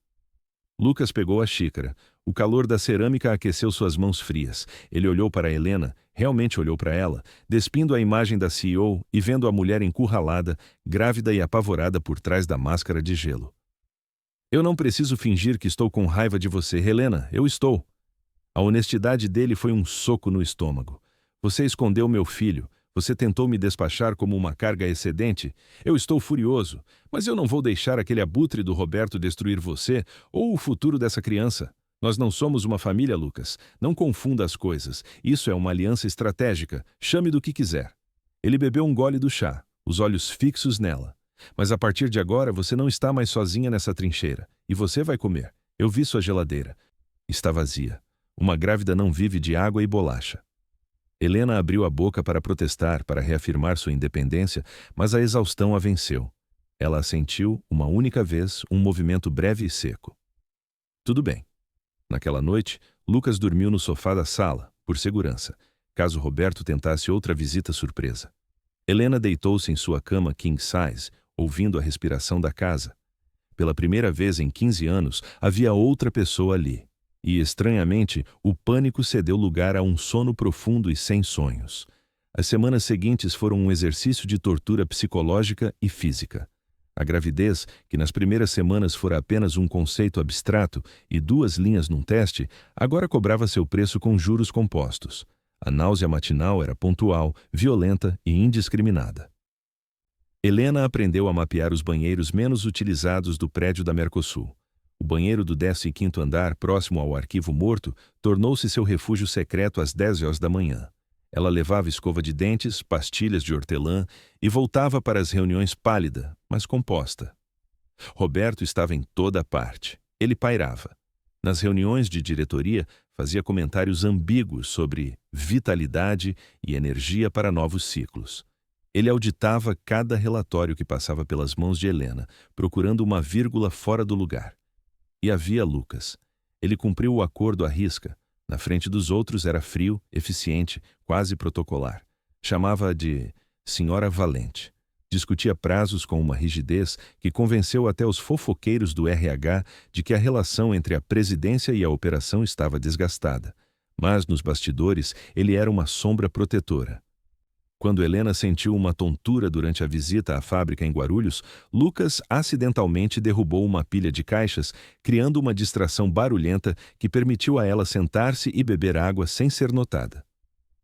A: Lucas pegou a xícara. O calor da cerâmica aqueceu suas mãos frias. Ele olhou para Helena, realmente olhou para ela, despindo a imagem da CEO e vendo a mulher encurralada, grávida e apavorada por trás da máscara de gelo. Eu não preciso fingir que estou com raiva de você, Helena, eu estou. A honestidade dele foi um soco no estômago. Você escondeu meu filho. Você tentou me despachar como uma carga excedente? Eu estou furioso, mas eu não vou deixar aquele abutre do Roberto destruir você ou o futuro dessa criança. Nós não somos uma família, Lucas. Não confunda as coisas. Isso é uma aliança estratégica. Chame do que quiser. Ele bebeu um gole do chá, os olhos fixos nela. Mas a partir de agora você não está mais sozinha nessa trincheira. E você vai comer. Eu vi sua geladeira. Está vazia. Uma grávida não vive de água e bolacha. Helena abriu a boca para protestar, para reafirmar sua independência, mas a exaustão a venceu. Ela assentiu, uma única vez, um movimento breve e seco. Tudo bem. Naquela noite, Lucas dormiu no sofá da sala, por segurança, caso Roberto tentasse outra visita surpresa. Helena deitou-se em sua cama king size, ouvindo a respiração da casa. Pela primeira vez em 15 anos, havia outra pessoa ali. E, estranhamente, o pânico cedeu lugar a um sono profundo e sem sonhos. As semanas seguintes foram um exercício de tortura psicológica e física. A gravidez, que nas primeiras semanas fora apenas um conceito abstrato e 2 linhas num teste, agora cobrava seu preço com juros compostos. A náusea matinal era pontual, violenta e indiscriminada. Helena aprendeu a mapear os banheiros menos utilizados do prédio da Mercosul. O banheiro do 15º andar, próximo ao arquivo morto, tornou-se seu refúgio secreto às 10 horas da manhã. Ela levava escova de dentes, pastilhas de hortelã e voltava para as reuniões pálida, mas composta. Roberto estava em toda parte. Ele pairava. Nas reuniões de diretoria, fazia comentários ambíguos sobre vitalidade e energia para novos ciclos. Ele auditava cada relatório que passava pelas mãos de Helena, procurando uma vírgula fora do lugar. E havia Lucas. Ele cumpriu o acordo à risca. Na frente dos outros era frio, eficiente, quase protocolar. Chamava-a de Senhora Valente. Discutia prazos com uma rigidez que convenceu até os fofoqueiros do RH de que a relação entre a presidência e a operação estava desgastada. Mas, nos bastidores, ele era uma sombra protetora. Quando Helena sentiu uma tontura durante a visita à fábrica em Guarulhos, Lucas acidentalmente derrubou uma pilha de caixas, criando uma distração barulhenta que permitiu a ela sentar-se e beber água sem ser notada.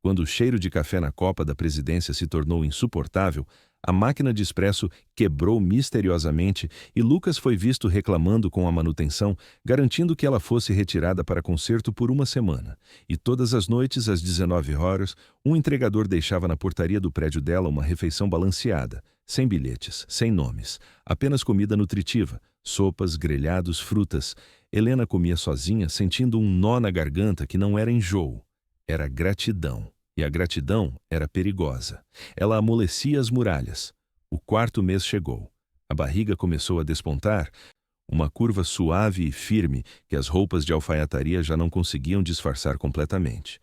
A: Quando o cheiro de café na copa da presidência se tornou insuportável, a máquina de expresso quebrou misteriosamente e Lucas foi visto reclamando com a manutenção, garantindo que ela fosse retirada para conserto por uma semana. E todas as noites, às 19 horas, um entregador deixava na portaria do prédio dela uma refeição balanceada, sem bilhetes, sem nomes, apenas comida nutritiva, sopas, grelhados, frutas. Helena comia sozinha, sentindo um nó na garganta que não era enjoo, era gratidão. E a gratidão era perigosa. Ela amolecia as muralhas. O 4º mês chegou. A barriga começou a despontar, uma curva suave e firme que as roupas de alfaiataria já não conseguiam disfarçar completamente.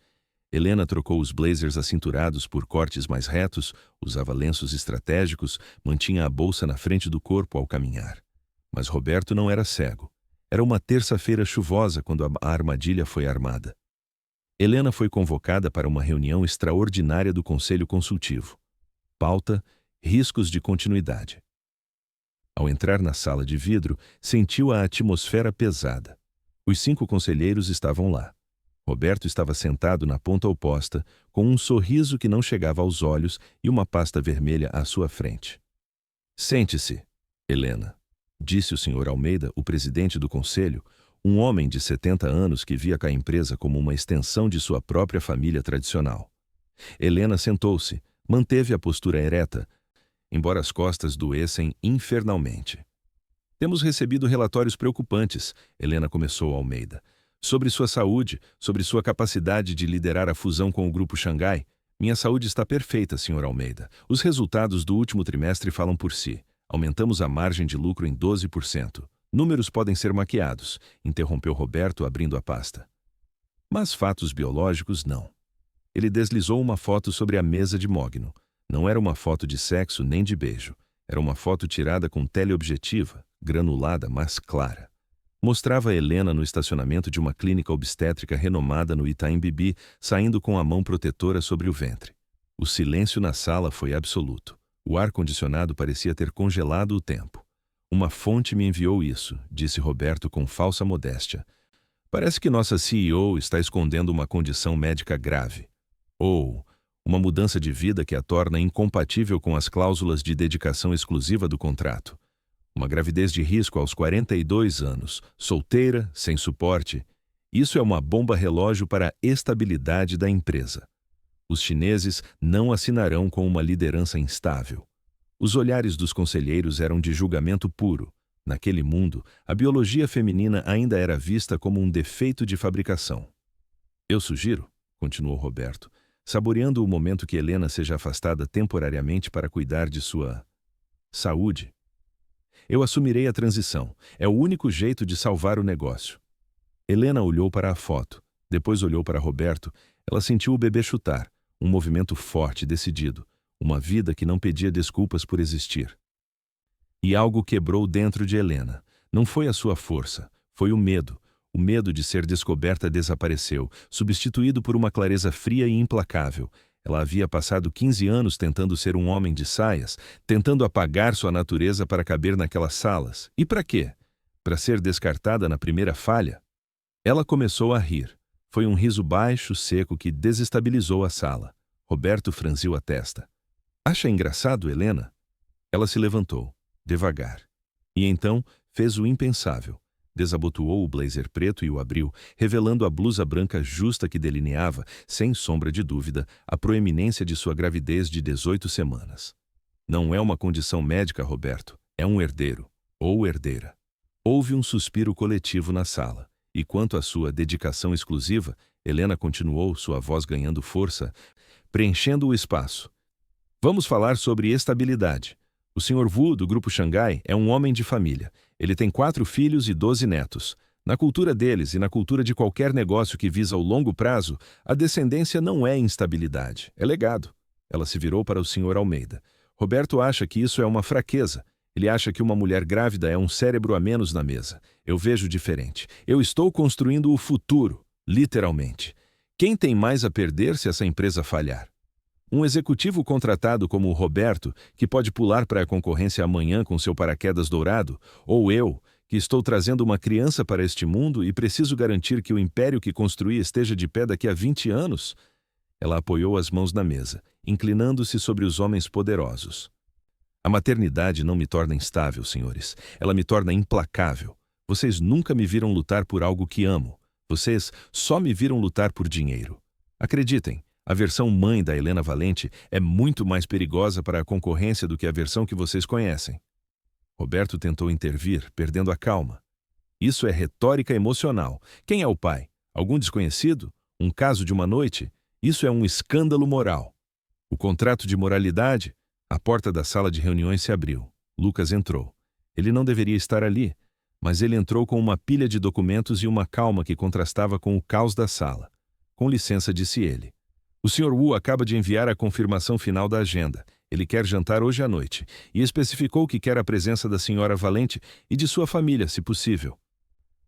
A: Helena trocou os blazers acinturados por cortes mais retos, usava lenços estratégicos, mantinha a bolsa na frente do corpo ao caminhar. Mas Roberto não era cego. Era uma terça-feira chuvosa quando a armadilha foi armada. Helena foi convocada para uma reunião extraordinária do Conselho Consultivo. Pauta: riscos de continuidade. Ao entrar na sala de vidro, sentiu a atmosfera pesada. Os 5 conselheiros estavam lá. Roberto estava sentado na ponta oposta, com um sorriso que não chegava aos olhos e uma pasta vermelha à sua frente. Sente-se, Helena, disse o Sr. Almeida, o presidente do conselho, um homem de 70 anos que via a empresa como uma extensão de sua própria família tradicional. Helena sentou-se, manteve a postura ereta, embora as costas doessem infernalmente. Temos recebido relatórios preocupantes, Helena começou Almeida, sobre sua saúde, sobre sua capacidade de liderar a fusão com o Grupo Xangai. Minha saúde está perfeita, Sr. Almeida. Os resultados do último trimestre falam por si. Aumentamos a margem de lucro em 12%. Números podem ser maquiados, interrompeu Roberto abrindo a pasta. Mas fatos biológicos não. Ele deslizou uma foto sobre a mesa de Mogno. Não era uma foto de sexo nem de beijo. Era uma foto tirada com teleobjetiva, granulada, mas clara. Mostrava Helena no estacionamento de uma clínica obstétrica renomada no Itaim Bibi, saindo com a mão protetora sobre o ventre. O silêncio na sala foi absoluto. O ar-condicionado parecia ter congelado o tempo. Uma fonte me enviou isso, disse Roberto com falsa modéstia. Parece que nossa CEO está escondendo uma condição médica grave. Ou uma mudança de vida que a torna incompatível com as cláusulas de dedicação exclusiva do contrato. Uma gravidez de risco aos 42 anos, solteira, sem suporte. Isso é uma bomba relógio para a estabilidade da empresa. Os chineses não assinarão com uma liderança instável. Os olhares dos conselheiros eram de julgamento puro. Naquele mundo, a biologia feminina ainda era vista como um defeito de fabricação. Eu sugiro, continuou Roberto, saboreando o momento que Helena seja afastada temporariamente para cuidar de sua saúde. Eu assumirei a transição. É o único jeito de salvar o negócio. Helena olhou para a foto. Depois olhou para Roberto. Ela sentiu o bebê chutar. Um movimento forte, decidido. Uma vida que não pedia desculpas por existir. E algo quebrou dentro de Helena. Não foi a sua força. Foi o medo. O medo de ser descoberta desapareceu, substituído por uma clareza fria e implacável. Ela havia passado 15 anos tentando ser um homem de saias, tentando apagar sua natureza para caber naquelas salas. E para quê? Para ser descartada na primeira falha? Ela começou a rir. Foi um riso baixo, seco, que desestabilizou a sala. Roberto franziu a testa. Acha engraçado, Helena? Ela se levantou, devagar. E então fez o impensável. Desabotoou o blazer preto e o abriu, revelando a blusa branca justa que delineava, sem sombra de dúvida, a proeminência de sua gravidez de 18 semanas. Não é uma condição médica, Roberto. É um herdeiro. Ou herdeira. Houve um suspiro coletivo na sala. E quanto à sua dedicação exclusiva, Helena continuou, sua voz ganhando força, preenchendo o espaço. Vamos falar sobre estabilidade. O Sr. Wu, do Grupo Xangai, é um homem de família. Ele tem 4 filhos e 12 netos. Na cultura deles e na cultura de qualquer negócio que visa o longo prazo, a descendência não é instabilidade, é legado. Ela se virou para o Sr. Almeida. Roberto acha que isso é uma fraqueza. Ele acha que uma mulher grávida é um cérebro a menos na mesa. Eu vejo diferente. Eu estou construindo o futuro, literalmente. Quem tem mais a perder se essa empresa falhar? Um executivo contratado como o Roberto, que pode pular para a concorrência amanhã com seu paraquedas dourado, ou eu, que estou trazendo uma criança para este mundo e preciso garantir que o império que construí esteja de pé daqui a 20 anos? Ela apoiou as mãos na mesa, inclinando-se sobre os homens poderosos. A maternidade não me torna instável, senhores. Ela me torna implacável. Vocês nunca me viram lutar por algo que amo. Vocês só me viram lutar por dinheiro. Acreditem, a versão mãe da Helena Valente é muito mais perigosa para a concorrência do que a versão que vocês conhecem. Roberto tentou intervir, perdendo a calma. Isso é retórica emocional. Quem é o pai? Algum desconhecido? Um caso de uma noite? Isso é um escândalo moral. O contrato de moralidade? A porta da sala de reuniões se abriu. Lucas entrou. Ele não deveria estar ali, mas ele entrou com uma pilha de documentos e uma calma que contrastava com o caos da sala. Com licença, disse ele. O Sr. Wu acaba de enviar a confirmação final da agenda. Ele quer jantar hoje à noite e especificou que quer a presença da Sra. Valente e de sua família, se possível.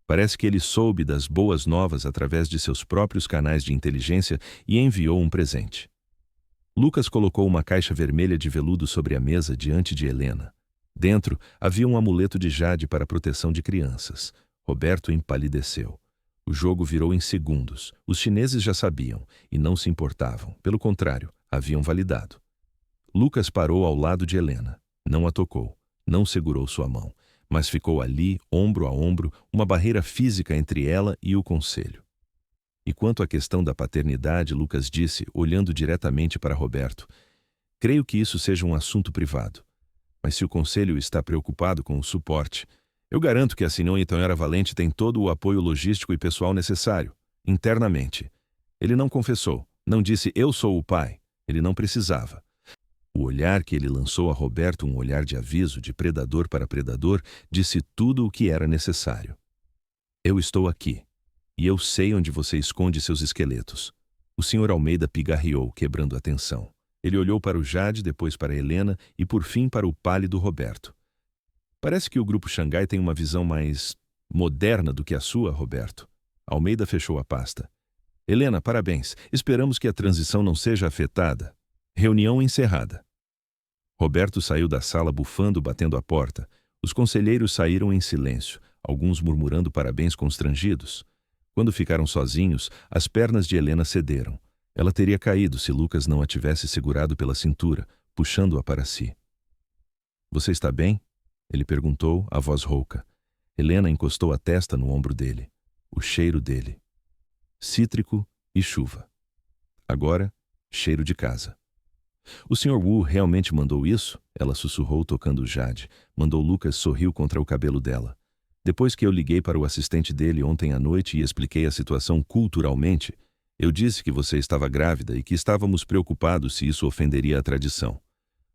A: Parece que ele soube das boas novas através de seus próprios canais de inteligência e enviou um presente. Lucas colocou uma caixa vermelha de veludo sobre a mesa diante de Helena. Dentro havia um amuleto de jade para a proteção de crianças. Roberto empalideceu. O jogo virou em segundos. Os chineses já sabiam e não se importavam. Pelo contrário, haviam validado. Lucas parou ao lado de Helena. Não a tocou. Não segurou sua mão. Mas ficou ali, ombro a ombro, uma barreira física entre ela e o conselho. E quanto à questão da paternidade, Lucas disse, olhando diretamente para Roberto, creio que isso seja um assunto privado. Mas se o conselho está preocupado com o suporte, eu garanto que a Sra. Valente tem todo o apoio logístico e pessoal necessário, internamente. Ele não confessou, não disse eu sou o pai. Ele não precisava. O olhar que ele lançou a Roberto, um olhar de aviso, de predador para predador, disse tudo o que era necessário. Eu estou aqui. E eu sei onde você esconde seus esqueletos. O Sr. Almeida pigarreou, quebrando a tensão. Ele olhou para o Jade, depois para Helena e por fim para o pálido Roberto. Parece que o Grupo Xangai tem uma visão mais moderna do que a sua, Roberto. Almeida fechou a pasta. Helena, parabéns. Esperamos que a transição não seja afetada. Reunião encerrada. Roberto saiu da sala bufando, batendo a porta. Os conselheiros saíram em silêncio, alguns murmurando parabéns constrangidos. Quando ficaram sozinhos, as pernas de Helena cederam. Ela teria caído se Lucas não a tivesse segurado pela cintura, puxando-a para si. Você está bem? Ele perguntou, a voz rouca. Helena encostou a testa no ombro dele. O cheiro dele. Cítrico e chuva. Agora, cheiro de casa. O Sr. Wu realmente mandou isso? Ela sussurrou tocando Jade. Mandou. Lucas sorriu contra o cabelo dela. Depois que eu liguei para o assistente dele ontem à noite e expliquei a situação culturalmente, eu disse que você estava grávida e que estávamos preocupados se isso ofenderia a tradição.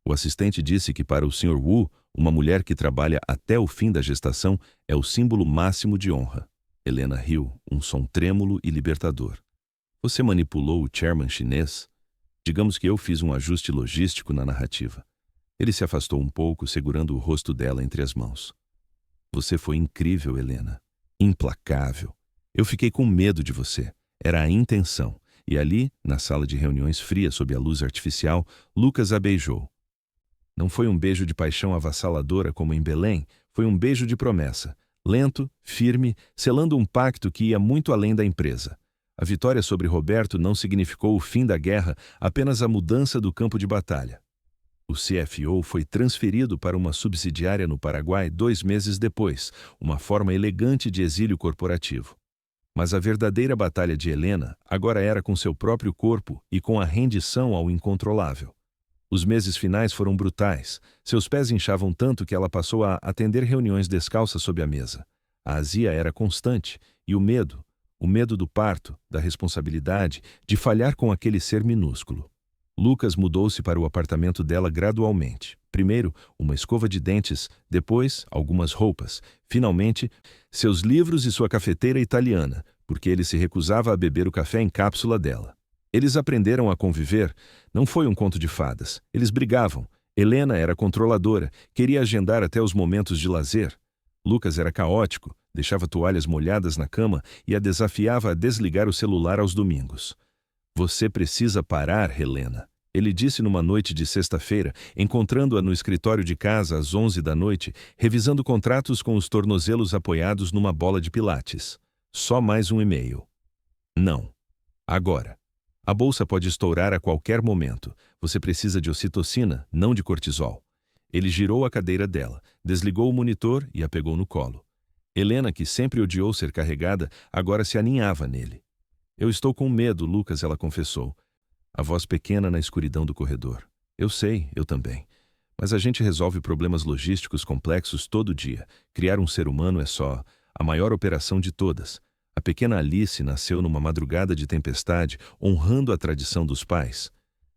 A: O assistente disse que para o Sr. Wu, uma mulher que trabalha até o fim da gestação é o símbolo máximo de honra. Helena riu, um som trêmulo e libertador. Você manipulou o chairman chinês? Digamos que eu fiz um ajuste logístico na narrativa. Ele se afastou um pouco, segurando o rosto dela entre as mãos. Você foi incrível, Helena. Implacável. Eu fiquei com medo de você. Era a intenção. E ali, na sala de reuniões fria sob a luz artificial, Lucas a beijou. Não foi um beijo de paixão avassaladora como em Belém, foi um beijo de promessa. Lento, firme, selando um pacto que ia muito além da empresa. A vitória sobre Roberto não significou o fim da guerra, apenas a mudança do campo de batalha. O CFO foi transferido para uma subsidiária no Paraguai 2 meses depois, uma forma elegante de exílio corporativo. Mas a verdadeira batalha de Helena agora era com seu próprio corpo e com a rendição ao incontrolável. Os meses finais foram brutais. Seus pés inchavam tanto que ela passou a atender reuniões descalça sob a mesa. A azia era constante e o medo do parto, da responsabilidade, de falhar com aquele ser minúsculo. Lucas mudou-se para o apartamento dela gradualmente. Primeiro, uma escova de dentes, depois, algumas roupas. Finalmente, seus livros e sua cafeteira italiana, porque ele se recusava a beber o café em cápsula dela. Eles aprenderam a conviver. Não foi um conto de fadas. Eles brigavam. Helena era controladora, queria agendar até os momentos de lazer. Lucas era caótico, deixava toalhas molhadas na cama e a desafiava a desligar o celular aos domingos. Você precisa parar, Helena. Ele disse numa noite de sexta-feira, encontrando-a no escritório de casa às 11 da noite, revisando contratos com os tornozelos apoiados numa bola de pilates. Só mais um e-mail. Não. Agora. A bolsa pode estourar a qualquer momento. Você precisa de ocitocina, não de cortisol. Ele girou a cadeira dela, desligou o monitor e a pegou no colo. Helena, que sempre odiou ser carregada, agora se aninhava nele. Eu estou com medo, Lucas, ela confessou. A voz pequena na escuridão do corredor. Eu sei, eu também. Mas a gente resolve problemas logísticos complexos todo dia. Criar um ser humano é só a maior operação de todas. A pequena Alice nasceu numa madrugada de tempestade, honrando a tradição dos pais.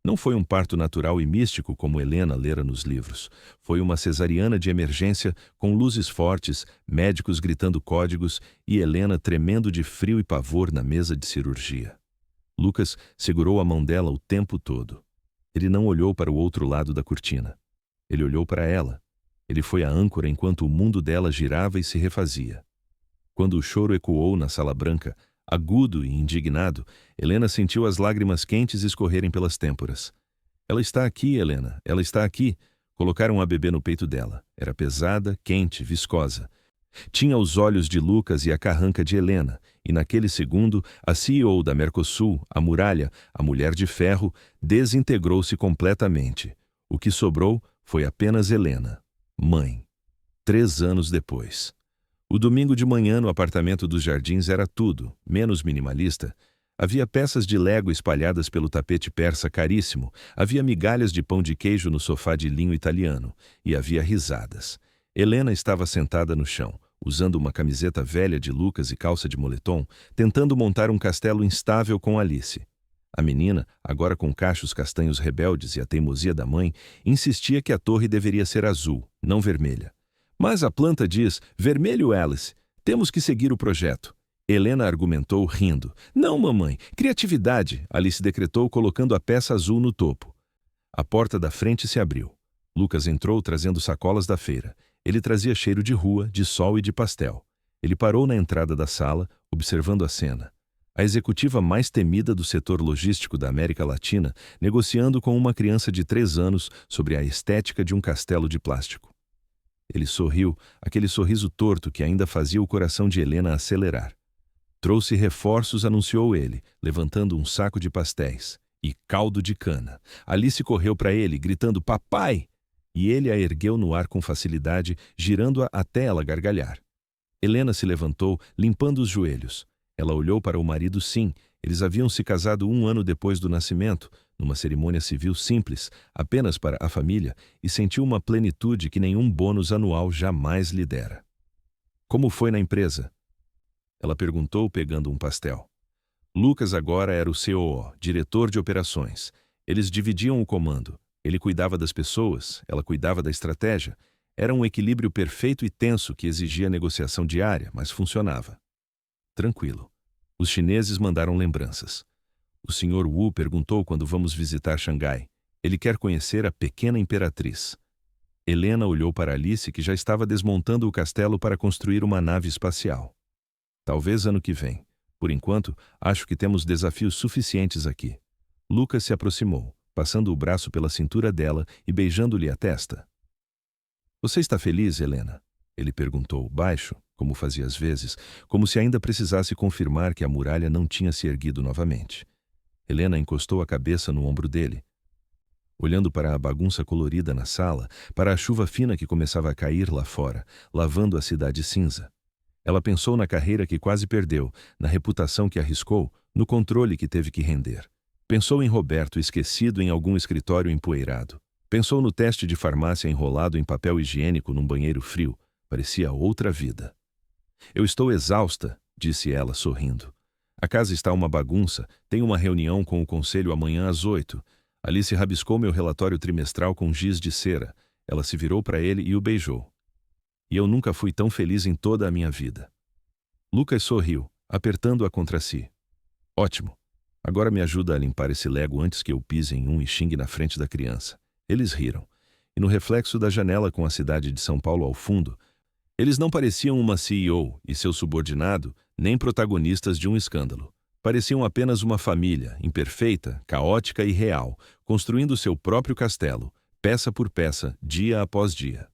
A: Não foi um parto natural e místico como Helena lera nos livros. Foi uma cesariana de emergência, com luzes fortes, médicos gritando códigos e Helena tremendo de frio e pavor na mesa de cirurgia. Lucas segurou a mão dela o tempo todo. Ele não olhou para o outro lado da cortina. Ele olhou para ela. Ele foi a âncora enquanto o mundo dela girava e se refazia. Quando o choro ecoou na sala branca, agudo e indignado, Helena sentiu as lágrimas quentes escorrerem pelas têmporas. Ela está aqui, Helena, ela está aqui. Colocaram a bebê no peito dela. Era pesada, quente, viscosa. Tinha os olhos de Lucas e a carranca de Helena, e naquele segundo, a CEO da Mercosul, a muralha, a mulher de ferro, desintegrou-se completamente. O que sobrou foi apenas Helena, mãe. 3 anos depois. O domingo de manhã no apartamento dos Jardins era tudo, menos minimalista. Havia peças de Lego espalhadas pelo tapete persa caríssimo, havia migalhas de pão de queijo no sofá de linho italiano, e havia risadas. Helena estava sentada no chão, usando uma camiseta velha de Lucas e calça de moletom, tentando montar um castelo instável com Alice. A menina, agora com cachos castanhos rebeldes e a teimosia da mãe, insistia que a torre deveria ser azul, não vermelha. Mas a planta diz, vermelho, Alice, temos que seguir o projeto. Helena argumentou, rindo. Não, mamãe, criatividade, Alice decretou, colocando a peça azul no topo. A porta da frente se abriu. Lucas entrou trazendo sacolas da feira. Ele trazia cheiro de rua, de sol e de pastel. Ele parou na entrada da sala, observando a cena. A executiva mais temida do setor logístico da América Latina, negociando com uma criança de 3 anos sobre a estética de um castelo de plástico. Ele sorriu, aquele sorriso torto que ainda fazia o coração de Helena acelerar. Trouxe reforços, anunciou ele, levantando um saco de pastéis. E caldo de cana. Alice correu para ele, gritando, papai! E ele a ergueu no ar com facilidade, girando-a até ela gargalhar. Helena se levantou, limpando os joelhos. Ela olhou para o marido, sim. Eles haviam se casado 1 ano depois do nascimento, numa cerimônia civil simples, apenas para a família, e sentiu uma plenitude que nenhum bônus anual jamais lhe dera. Como foi na empresa? Ela perguntou, pegando um pastel. Lucas agora era o COO, diretor de operações. Eles dividiam o comando. Ele cuidava das pessoas, ela cuidava da estratégia. Era um equilíbrio perfeito e tenso que exigia negociação diária, mas funcionava. Tranquilo. Os chineses mandaram lembranças. O Sr. Wu perguntou quando vamos visitar Xangai. Ele quer conhecer a pequena imperatriz. Helena olhou para Alice, que já estava desmontando o castelo para construir uma nave espacial. Talvez ano que vem. Por enquanto, acho que temos desafios suficientes aqui. Lucas se aproximou, passando o braço pela cintura dela e beijando-lhe a testa. Você está feliz, Helena? Ele perguntou, baixo, como fazia às vezes, como se ainda precisasse confirmar que a muralha não tinha se erguido novamente. Helena encostou a cabeça no ombro dele. Olhando para a bagunça colorida na sala, para a chuva fina que começava a cair lá fora, lavando a cidade cinza. Ela pensou na carreira que quase perdeu, na reputação que arriscou, no controle que teve que render. Pensou em Roberto esquecido em algum escritório empoeirado. Pensou no teste de farmácia enrolado em papel higiênico num banheiro frio. Parecia outra vida. Eu estou exausta, disse ela, sorrindo. A casa está uma bagunça, tenho uma reunião com o conselho amanhã às 8. Alice rabiscou meu relatório trimestral com giz de cera. Ela se virou para ele e o beijou. E eu nunca fui tão feliz em toda a minha vida. Lucas sorriu, apertando-a contra si. Ótimo. Agora me ajuda a limpar esse lego antes que eu pise em um e xingue na frente da criança. Eles riram. E no reflexo da janela com a cidade de São Paulo ao fundo, eles não pareciam uma CEO e seu subordinado, nem protagonistas de um escândalo. Pareciam apenas uma família, imperfeita, caótica e real, construindo seu próprio castelo, peça por peça, dia após dia.